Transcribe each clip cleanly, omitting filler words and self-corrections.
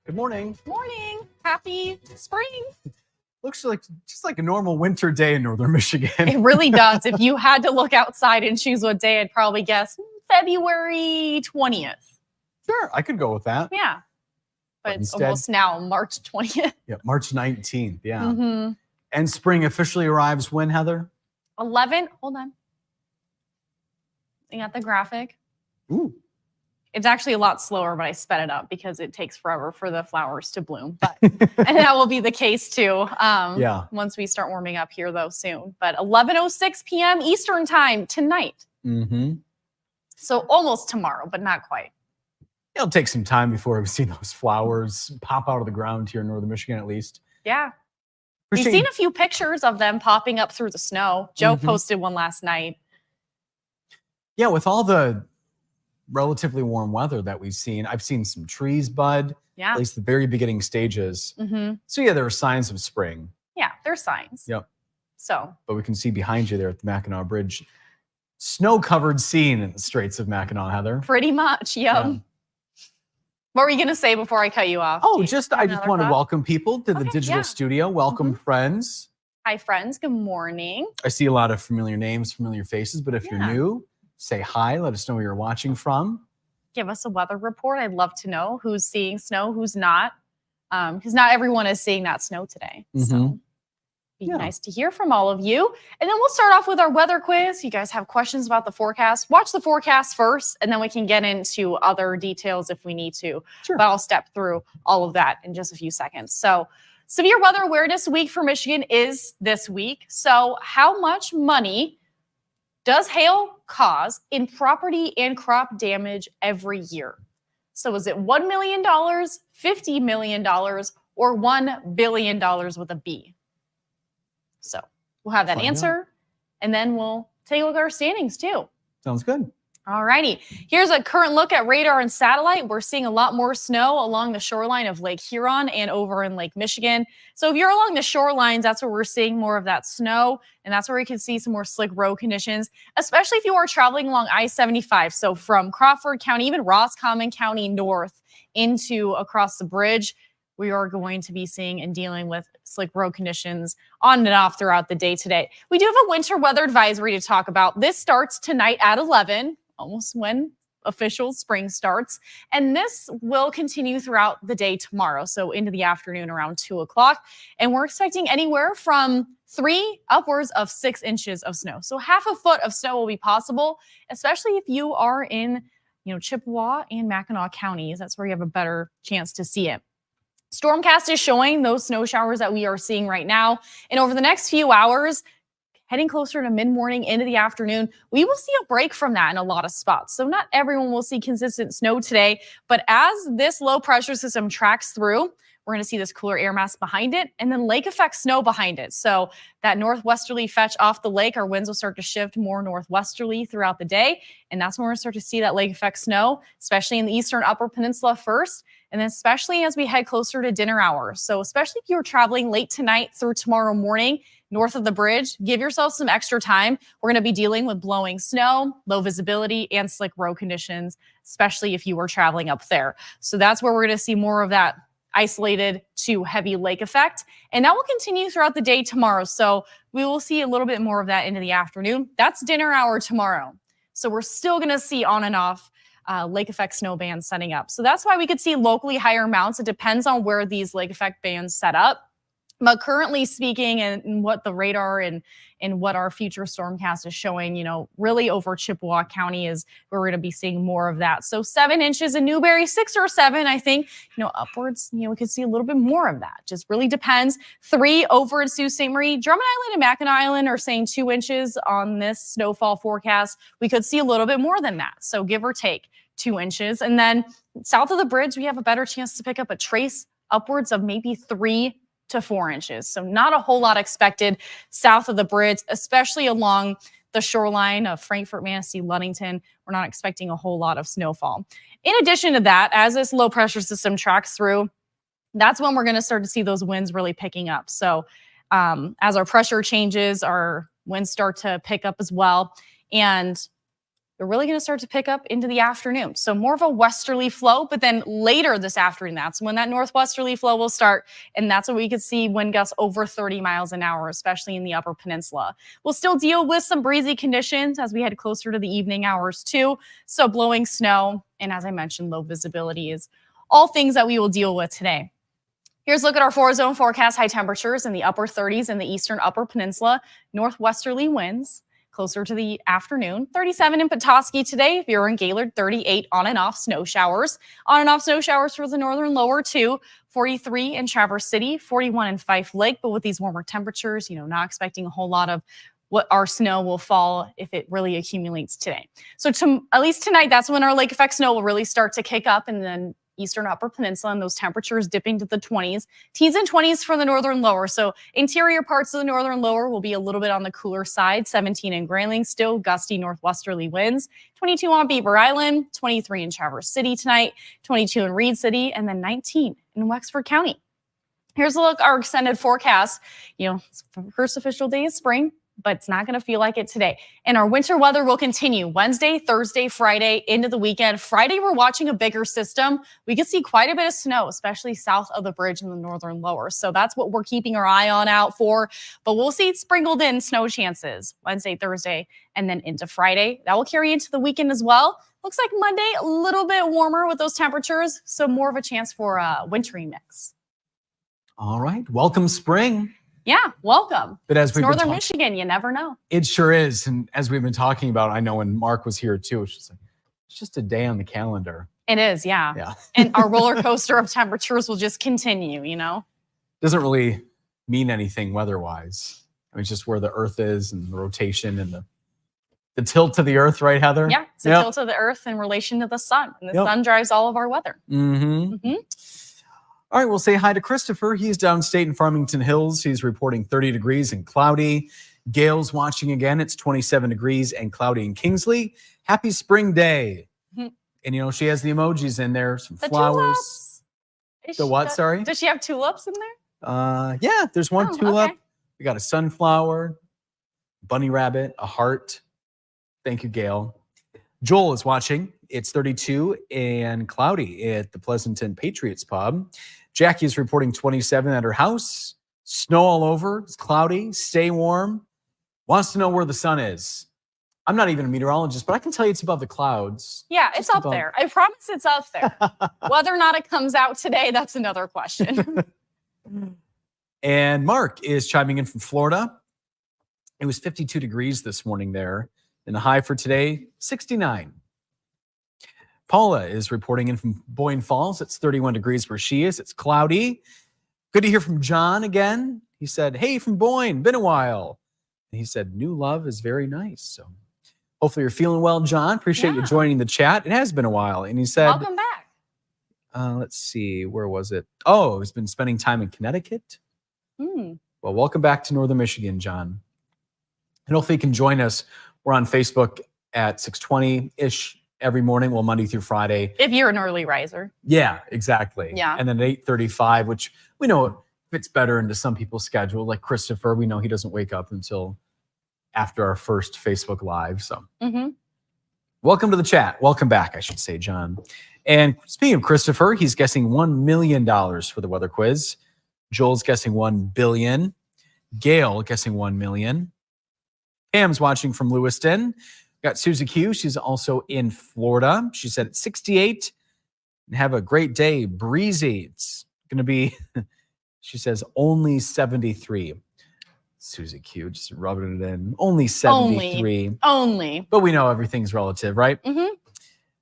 Good morning. Morning. Happy spring. Looks like just like a normal winter day in northern Michigan. It really does. If you had to look outside and choose what day, I'd probably guess February 20th. Sure, I could go with that. Yeah. But it's instead, almost now March 20th. Yeah, March 19th. Yeah. Mm-hmm. And spring officially arrives when, Heather? 11. Hold on. You got the graphic. Ooh. It's actually a lot slower, but I sped it up because it takes forever for the flowers to bloom. But and that will be the case too. Yeah. Once we start warming up here, though, soon. But 11:06 p.m. Eastern time tonight. Mm-hmm. So almost tomorrow, but not quite. It'll take some time before we've seen those flowers pop out of the ground here in northern Michigan, at least. Yeah. We've seen a few pictures of them popping up through the snow. Joe posted one last night. Yeah, with all the relatively warm weather that we've seen, I've seen some trees bud, Yeah. at least the very beginning stages. Mm-hmm. So yeah, there are signs of spring. Yeah, there's signs. Yep. So. But we can see behind you there at the Mackinac Bridge, snow-covered scene in the Straits of Mackinac, Heather. Pretty much, yep. Yeah. What were you going to say before I cut you off? Oh, I just want to welcome people to the digital studio. Welcome, friends. Hi, friends. Good morning. I see a lot of familiar names, familiar faces, but if you're new, say hi. Let us know where you're watching from. Give us a weather report. I'd love to know who's seeing snow, who's not, because not everyone is seeing that snow today. So be nice to hear from all of you. And then we'll start off with our weather quiz. You guys have questions about the forecast? Watch the forecast first, and then we can get into other details if we need to. Sure. But I'll step through all of that in just a few seconds. So Severe Weather Awareness Week for Michigan is this week. So how much money does hail cause in property and crop damage every year? So is it $1 million, $50 million, or $1 billion with a B? So we'll have that answer, and then we'll take a look at our standings too. Sounds good. All righty. Here's a current look at radar and satellite. We're seeing a lot more snow along the shoreline of Lake Huron and over in Lake Michigan. So if you're along the shorelines, that's where we're seeing more of that snow, and that's where you can see some more slick road conditions, especially if you are traveling along I-75. So from Crawford County, even Roscommon County north into across the bridge, we are going to be seeing and dealing with slick road conditions on and off throughout the day today. We do have a winter weather advisory to talk about. This starts tonight at 11, almost when official spring starts. And this will continue throughout the day tomorrow, so into the afternoon around 2 o'clock. And we're expecting anywhere from 3 upwards of 6 inches of snow. So half a foot of snow will be possible, especially if you are in Chippewa and Mackinac counties. That's where you have a better chance to see it. Stormcast is showing those snow showers that we are seeing right now. And over the next few hours, heading closer to mid-morning into the afternoon, we will see a break from that in a lot of spots. So not everyone will see consistent snow today, but as this low pressure system tracks through, we're going to see this cooler air mass behind it and then lake effect snow behind it. So that northwesterly fetch off the lake, our winds will start to shift more northwesterly throughout the day. And that's when we're going to start to see that lake effect snow, especially in the eastern upper peninsula first, and then especially as we head closer to dinner hours. So especially if you're traveling late tonight through tomorrow morning, north of the bridge, give yourself some extra time. We're going to be dealing with blowing snow, low visibility, and slick road conditions, especially if you are traveling up there. So that's where we're going to see more of that isolated to heavy lake effect. And that will continue throughout the day tomorrow. So we will see a little bit more of that into the afternoon. That's dinner hour tomorrow. So we're still going to see on and off lake effect snow bands setting up. So that's why we could see locally higher amounts. It depends on where these lake effect bands set up. But currently speaking, and what the radar and what our future stormcast is showing, really over Chippewa County is where we're going to be seeing more of that. So 7 inches in Newberry, 6 or 7, I think, upwards, we could see a little bit more of that. Just really depends. 3 over at Sault Ste. Marie. Drummond Island and Mackinac Island are saying 2 inches on this snowfall forecast. We could see a little bit more than that. So give or take 2 inches. And then south of the bridge, we have a better chance to pick up a trace upwards of maybe 3 to 4 inches. So not a whole lot expected south of the bridge, especially along the shoreline of Frankfort, Manistee, Ludington. We're not expecting a whole lot of snowfall. In addition to that, as this low pressure system tracks through, that's when we're going to start to see those winds really picking up. So as our pressure changes, our winds start to pick up as well. And they're really going to start to pick up into the afternoon. So more of a westerly flow, but then later this afternoon, that's when that northwesterly flow will start. And that's when we could see wind gusts over 30 miles an hour, especially in the upper peninsula. We'll still deal with some breezy conditions as we head closer to the evening hours too. So blowing snow, and as I mentioned, low visibility is all things that we will deal with today. Here's a look at our 4-zone forecast. High temperatures in the upper 30s in the eastern upper peninsula, northwesterly winds. Closer to the afternoon, 37 in Petoskey today. If you're in Gaylord, 38 on and off snow showers. On and off snow showers for the northern lower too. 43 in Traverse City, 41 in Fife Lake. But with these warmer temperatures, not expecting a whole lot of what our snow will fall if it really accumulates today. So at least tonight, that's when our lake effect snow will really start to kick up, and then eastern upper peninsula and those temperatures dipping to the 20s. Teens and 20s for the northern lower. So interior parts of the northern lower will be a little bit on the cooler side. 17 in Grayling, still gusty northwesterly winds. 22 on Beaver Island, 23 in Traverse City tonight, 22 in Reed City, and then 19 in Wexford County. Here's a look at our extended forecast. It's the first official day of spring, but it's not going to feel like it today. And our winter weather will continue Wednesday, Thursday, Friday, into the weekend. Friday, we're watching a bigger system. We can see quite a bit of snow, especially south of the bridge in the northern lower. So that's what we're keeping our eye on out for. But we'll see sprinkled in snow chances Wednesday, Thursday, and then into Friday. That will carry into the weekend as well. Looks like Monday, a little bit warmer with those temperatures. So more of a chance for a wintry mix. All right. Welcome spring. Yeah, welcome. But as we've Northern Michigan, you never know. It sure is. And as we've been talking about, I know when Mark was here too, it's just a day on the calendar. It is, yeah. And our roller coaster of temperatures will just continue, Doesn't really mean anything weather-wise. I mean, it's just where the earth is and the rotation and the tilt of the earth, right, Heather? Yeah, it's the tilt of the earth in relation to the sun. And the sun drives all of our weather. All right, we'll say hi to Christopher. He's downstate in Farmington Hills. He's reporting 30 degrees and cloudy. Gail's watching again. It's 27 degrees and cloudy in Kingsley. Happy spring day. And, she has the emojis in there, some flowers. The what, sorry? Does she have tulips in there? Yeah, there's one tulip. Okay. We got a sunflower, bunny rabbit, a heart. Thank you, Gail. Joel is watching. It's 32 and cloudy at the Pleasanton Patriots Pub. Jackie is reporting 27 at her house. Snow all over. It's cloudy. Stay warm. Wants to know where the sun is. I'm not even a meteorologist, but I can tell you it's above the clouds. Yeah, it's Just up above. there. I promise it's up there. Whether or not it comes out today, that's another question. And Mark is chiming in from Florida. It was 52 degrees this morning there. And the high for today, 69. Paula is reporting in from Boyne Falls. It's 31 degrees where she is. It's cloudy. Good to hear from John again. He said, hey, from Boyne, been a while. And he said, new love is very nice. So hopefully you're feeling well, John. Appreciate you joining the chat. It has been a while. And he said, welcome back. Let's see, where was it? Oh, he's been spending time in Connecticut. Well, welcome back to Northern Michigan, John. And hopefully you can join us. We're on Facebook at 6:20-ish every morning, well, Monday through Friday. If you're an early riser. Yeah, exactly. Yeah. And then at 8:35, which we know fits better into some people's schedule. Like Christopher, we know he doesn't wake up until after our first Facebook Live. So welcome to the chat. Welcome back, I should say, John. And speaking of Christopher, he's guessing $1 million for the weather quiz. Joel's guessing 1 billion. Gail guessing 1 million. Pam's watching from Lewiston. Got Susie Q. She's also in Florida. She said it's 68. And have a great day. Breezy. It's going to be, she says, only 73. Susie Q. Just rubbing it in. Only 73. Only. But we know everything's relative, right?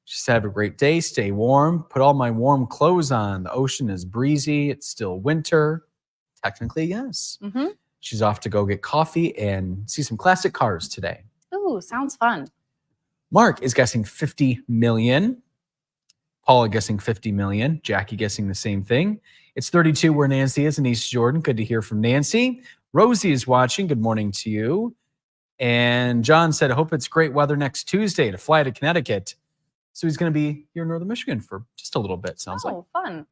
She said, have a great day. Stay warm. Put all my warm clothes on. The ocean is breezy. It's still winter. Technically, yes. She's off to go get coffee and see some classic cars today. Ooh, sounds fun. Mark is guessing 50 million. Paula guessing 50 million. Jackie guessing the same thing. It's 32 where Nancy is in East Jordan. Good to hear from Nancy. Rosie is watching. Good morning to you. And John said, I hope it's great weather next Tuesday to fly to Connecticut. So he's going to be here in Northern Michigan for just a little bit, sounds like. Oh, fun.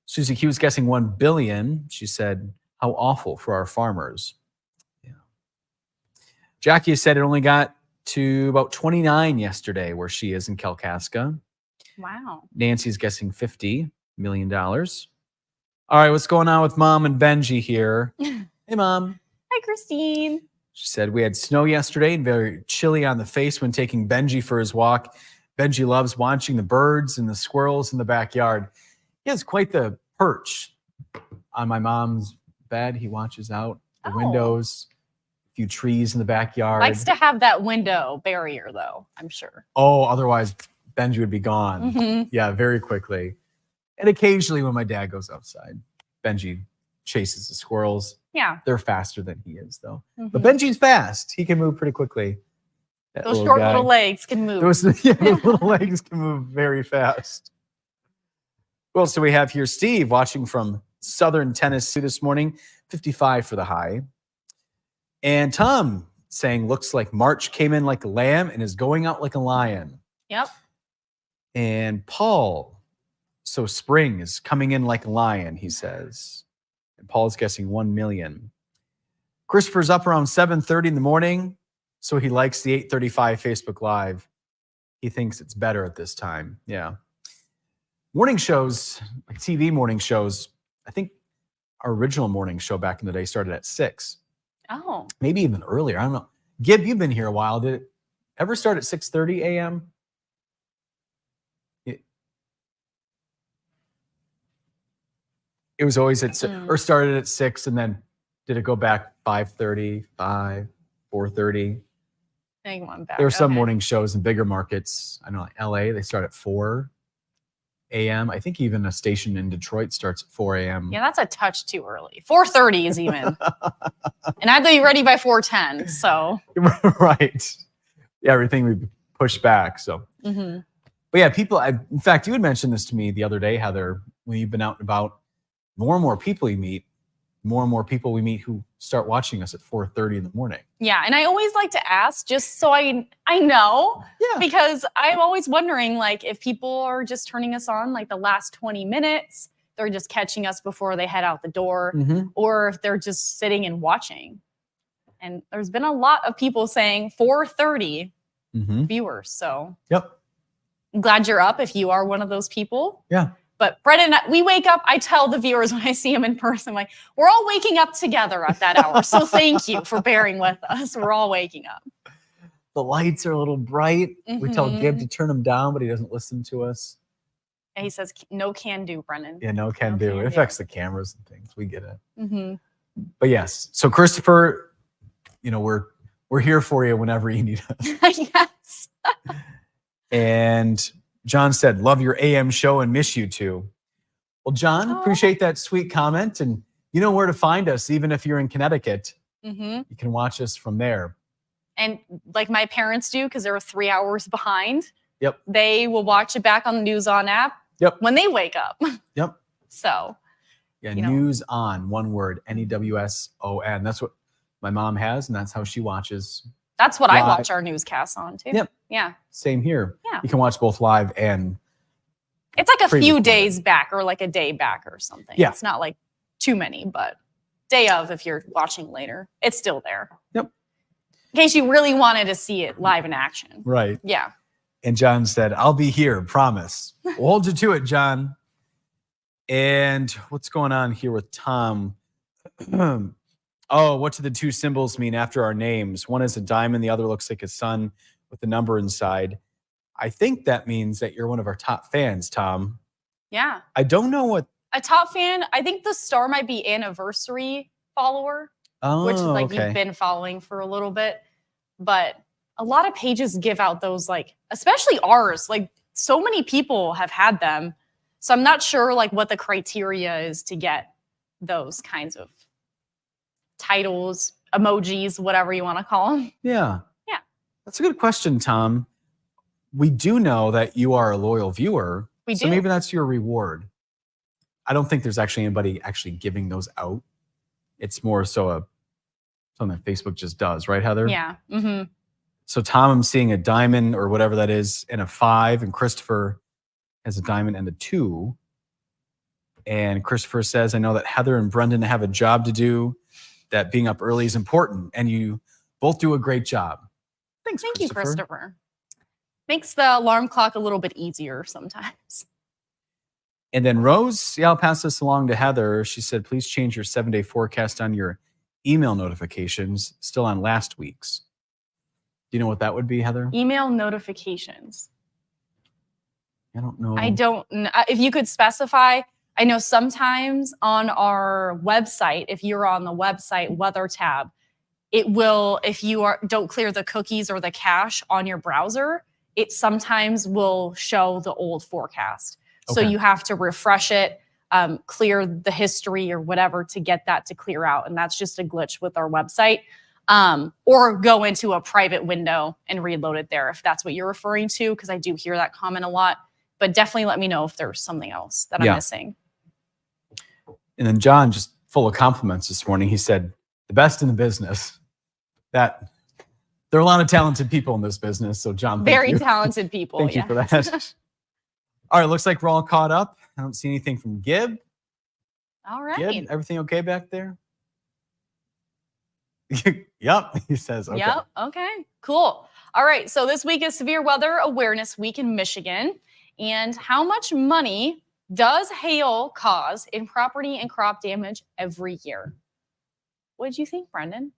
Susie Q is guessing 1 billion. She said, how awful for our farmers. Yeah. Jackie said it only got to about 29 yesterday where she is in Kalkaska. Wow. Nancy's guessing $50 million. All right, what's going on with Mom and Benji here? Hey, Mom. Hi, Christine. She said we had snow yesterday and very chilly on the face when taking Benji for his walk. Benji loves watching the birds and the squirrels in the backyard. He has quite the perch on my mom's bed. He watches out the windows, a few trees in the backyard. Likes to have that window barrier, though, I'm sure. Oh, otherwise Benji would be gone. Yeah, very quickly. And occasionally when my dad goes outside, Benji chases the squirrels. Yeah. They're faster than he is, though. But Benji's fast. He can move pretty quickly. Those short little legs can move. Those little legs can move very fast. Who else do we have here? Steve watching from Southern Tennessee this morning. 55 for the high. And Tom saying, looks like March came in like a lamb and is going out like a lion. Yep. And Paul, so spring is coming in like a lion, he says. And Paul's guessing 1 million. Christopher's up around 7:30 in the morning, so he likes the 8:35 Facebook Live. He thinks it's better at this time. Yeah. Morning shows, like TV morning shows, I think our original morning show back in the day started at 6. Oh. Maybe even earlier. I don't know. Gib, you've been here a while. Did it ever start at 6:30 a.m.? It was always at or started at 6, and then did it go back 5:30, 5, 4:30? I think one back. There are some morning shows in bigger markets. I know, like LA, they start at 4 a.m. I think even a station in Detroit starts at 4 a.m. Yeah, that's a touch too early. 4:30 is even. And I had to be ready by 4:10. So Right. Yeah, everything would be pushed back. So but yeah, people, in fact, you had mentioned this to me the other day, Heather, when you've been out and about. More and more people you meet, more and more people we meet who start watching us at 4:30 in the morning. Yeah, and I always like to ask just so I know. Yeah. Because I'm always wondering, like, if people are just turning us on like the last 20 minutes, they're just catching us before they head out the door, or if they're just sitting and watching. And there's been a lot of people saying 4:30 viewers. So Yep. I'm glad you're up if you are one of those people. Yeah. But Brett and I, we wake up, I tell the viewers when I see them in person, like, we're all waking up together at that hour. So thank you for bearing with us. We're all waking up. The lights are a little bright. We tell Gib to turn them down, but he doesn't listen to us. And he says, no can do, Brendan. Yeah, no can do. It affects the cameras and things. We get it. But yes, so Christopher, we're here for you whenever you need us. Yes. And John said, love your AM show and miss you too. Well, John, appreciate that sweet comment. And you know where to find us, even if you're in Connecticut. You can watch us from there. And like my parents do, because they're 3 hours behind. Yep. They will watch it back on the News On app. Yep. When they wake up. Yep. So. Yeah, News On, one word, NEWSON. That's what my mom has, and that's how she watches. That's what live. I watch our newscasts on too. Yep. Yeah. Same here. Yeah. You can watch both live and. It's like a few days back or like a day back or something. Yeah. It's not like too many, but day of if you're watching later, it's still there. Yep. In case you really wanted to see it live in action. Right. Yeah. And John said, I'll be here, promise. We'll hold you to it, John. And what's going on here with Tom? What do the two symbols mean after our names? One is a diamond, the other looks like a sun with a number inside. I think that means that you're one of our top fans, Tom. Yeah. I don't know what. A top fan, I think the star might be anniversary follower, which is like you've been following for a little bit. But a lot of pages give out those, like, especially ours, like so many people have had them. So I'm not sure like what the criteria is to get those kinds of titles, emojis, whatever you want to call them. Yeah. Yeah. That's a good question, Tom. We do know that you are a loyal viewer. So maybe that's your reward. I don't think there's actually anybody actually giving those out. It's more so something that Facebook just does, right, Heather? Yeah. So Tom, I'm seeing a diamond or whatever that is and a 5, and Christopher has a diamond and a 2. And Christopher says, I know that Heather and Brendan have a job to do, that being up early is important, and you both do a great job. Thank you, Christopher. Makes the alarm clock a little bit easier sometimes. And then Rose, I'll pass this along to Heather. She said, please change your 7-day forecast on your email notifications, still on last week's. Do you know what that would be, Heather? Email notifications. I don't know. I don't know. If you could specify, I know sometimes on our website, if you're on the website weather tab, it will, if you don't clear the cookies or the cache on your browser, it sometimes will show the old forecast. So you have to refresh it, clear the history or whatever to get that to clear out. And that's just a glitch with our website. Or go into a private window and reload it there if that's what you're referring to, because I do hear that comment a lot. But definitely let me know if there's something else that I'm missing. And then John, just full of compliments this morning, he said, the best in the business. That there are a lot of talented people in this business. So John, very talented people. Thank you for that. All right, looks like we're all caught up. I don't see anything from Gib. All right. Gib, everything okay back there? Yep, he says. Okay. Yep, okay, cool. All right, so this week is Severe Weather Awareness Week in Michigan. And how much money does hail cause in property and crop damage every year? What did you think, Brendan?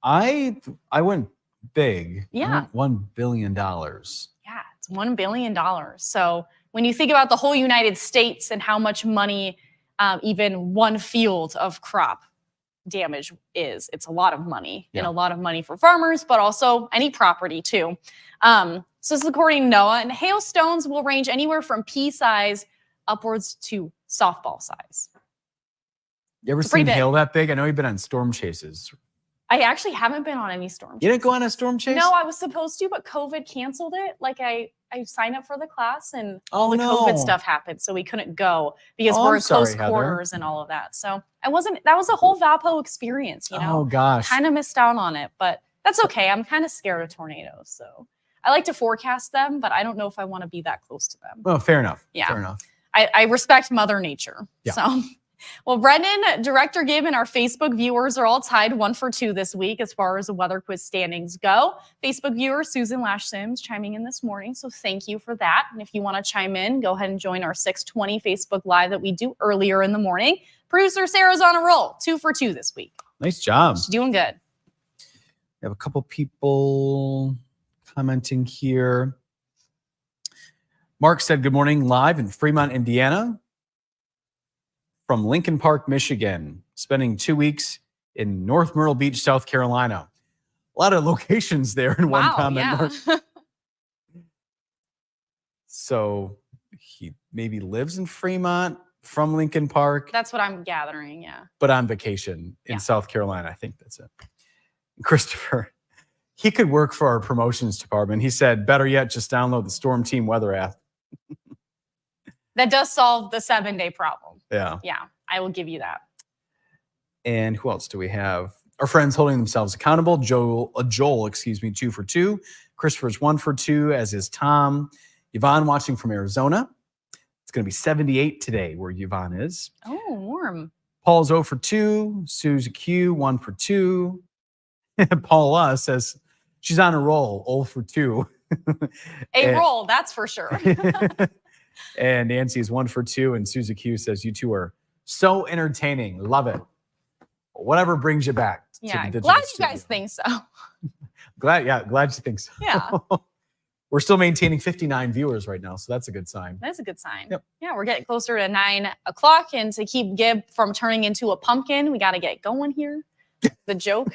I went big. Yeah. $1 billion. Yeah, it's $1 billion. So when you think about the whole United States and how much money even one field of crop damage is, it's a lot of money and a lot of money for farmers, but also any property too. So this is according to NOAA, and hailstones will range anywhere from pea size upwards to softball size. You ever seen hail that big? I know you've been on storm chases. I actually haven't been on any storm chases. You didn't go on a storm chase? No, I was supposed to, but COVID canceled it. Like I signed up for the class and all the COVID stuff happened. So we couldn't go because we're in close quarters and all of that. So that was a whole Valpo experience, you know? Oh gosh. Kind of missed out on it, but that's okay. I'm kind of scared of tornadoes. So I like to forecast them, but I don't know if I want to be that close to them. Well, fair enough. Yeah. Fair enough. I respect Mother Nature. Yeah. So well, Brendan, Director Gibb, and our Facebook viewers are all tied 1 for 2 this week as far as the weather quiz standings go. Facebook viewer Susan Lash Sims chiming in this morning, so thank you for that. And if you want to chime in, go ahead and join our 6:20 Facebook Live that we do earlier in the morning. Producer Sarah's on a roll, 2 for 2 this week. Nice job. She's doing good. We have a couple people. commenting here. Mark said, good morning, live in Fremont, Indiana. From Lincoln Park, Michigan. Spending 2 weeks in North Myrtle Beach, South Carolina. A lot of locations there in one comment, Mark. So he maybe lives in Fremont from Lincoln Park. That's what I'm gathering, yeah. But on vacation in South Carolina. I think that's it. Christopher, he could work for our promotions department. He said, better yet, just download the Storm Team weather app. That does solve the 7-day problem. Yeah. Yeah, I will give you that. And who else do we have? Our friends holding themselves accountable. Joel, 2 for 2. Christopher's 1 for 2, as is Tom. Yvonne watching from Arizona. It's going to be 78 today where Yvonne is. Oh, warm. Paul's 0 for 2. Susie Q, 1 for 2. Paula says she's on a roll, 0 for 2. Roll, that's for sure. And Nancy is 1 for 2. And Susie Q says, you two are so entertaining. Love it. Whatever brings you back. Yeah, to the glad you studio. guys think so. Glad you think so. Yeah. We're still maintaining 59 viewers right now, so that's a good sign. That's a good sign. Yep. Yeah, we're getting closer to 9 o'clock, and to keep Gib from turning into a pumpkin, we got to get going here. The joke.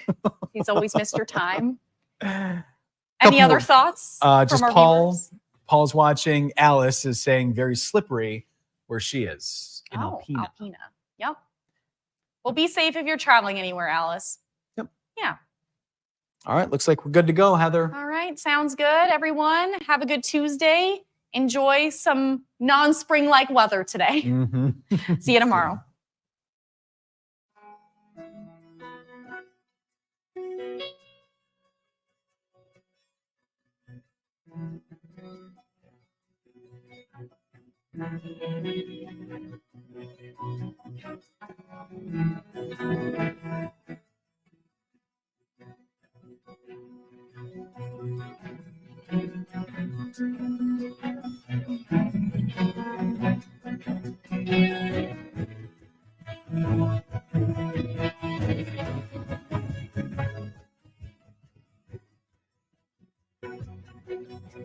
He's always Mr. Time. Any other thoughts? Just from our Paul. viewers? Paul's watching. Alice is saying very slippery where she is in Alpena. Alpena. Yep. Well, be safe if you're traveling anywhere, Alice. Yep. Yeah. All right. Looks like we're good to go, Heather. All right. Sounds good, everyone. Have a good Tuesday. Enjoy some non-spring-like weather today. Mm-hmm. See you tomorrow. Thank you.